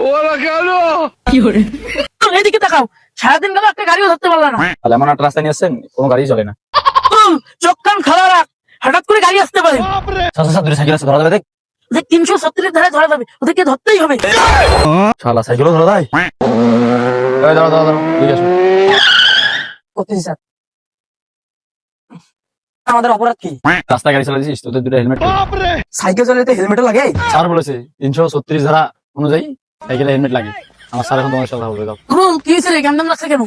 ওরা কেন কি করে এদিকে তাকাও, সারাদিন গেল একটা গাড়িও ধরতে পারলা না। তাহলে এমন একটা রাস্তা নিয়ে আসছেন কোনো গাড়ি চলে না। চোখ কান খোলা রাখ, হঠাৎ করে গাড়ি আসতে পারে। সাথে দূরে সাইকেল আছে, ধরা যাবে দেখ। ওদের 370 ধারে ধরা যাবে, ওদেরকে ধরতেই হবে। শালা সাইকেলও ধরা যায়। এই দাঁড়াও দাঁড়াও দাঁড়াও, ঠিক আছে। করতেছি স্যার। আমাদের অপরাধ কি? রাস্তায় গাড়ি চালাচ্ছিস, তোদের দুটো হেলমেট। সাইকেল চালাতে হেলমেটও লাগে? স্যার বলেছে 336 ধারা অনুযায়ী সাইকেলে হেলমেট লাগে। আমার স্যার এখন তোমার সাথে হবে। দাও কি হয়েছে রে, কেমন লাগছে কেন?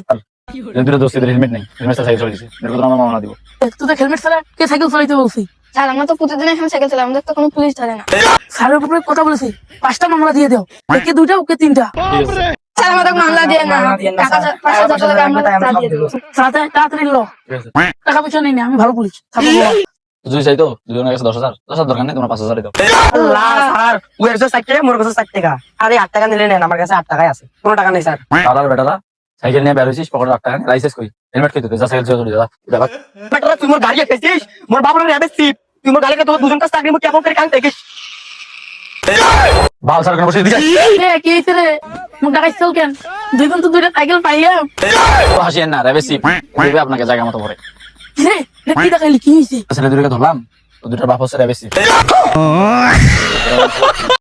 দুটো দোস্তিদের হেলমেট নেই, হেলমেট সাইকেল চালাচ্ছিস, এর কথা আমার মামলা দিব। তোদের হেলমেট ছাড়া কে সাইকেল চালাইতে বলছি? স্যার আমরা তো প্রতিদিন এখানে সাইকেল চালাই, আমাদের তো কোনো পুলিশ ধরে না। স্যারের উপরে কথা বলেছি, 5টা মামলা দিয়ে দাও, একে 2টা ওকে 3টা। স্যার আমাদের মামলা দিয়ে না, টাকা 5,000 টাকা আমরা দিয়ে দেবো। তাড়াতাড়ি লো, টাকা পয়সা নেই না, আমি ভালো পুলিশ। যদি চাই তো দুজনের কাছে 10,000 দরকার নেই, তোমরা 5,000 দাও। আল্লাহ স্যার, ওই 160 টাকা মোর কাছে 60 টাকা। আরে 8 টাকা নিলে নেন, আমার কাছে 8 টাকাই আছে, কোনো টাকা নেই স্যার। দাদার বেটারা সাইকেল নিয়ে বের হয়েছিস, পকেটে 8 টাকা নেই, লাইসেন্স কই, হেলমেট কই, যা সাইকেল চলে যা। বেটা তুই মোর গাড়ি খেয়েছিস, মোর বাবার র্যাবে সিপ, তুই মোর গাড়িকে তোর দুজন কাছে চাকরি মুখ কেমন করে কান দেখিস। বাল স্যার বসে দিকে কি হয়েছে রে, মুখ ডাকাইছ কেন? দুইজন তো 2টা সাইকেল পাইয়া। হাসিয়েন না, রেবেসি আপনাকে জায়গা মতো ভরে। রে কি দেখাইলি, কি হয়েছে? ছেলে দুটোকে ধরলাম, দুটার বাপ হচ্ছে রেবেসি।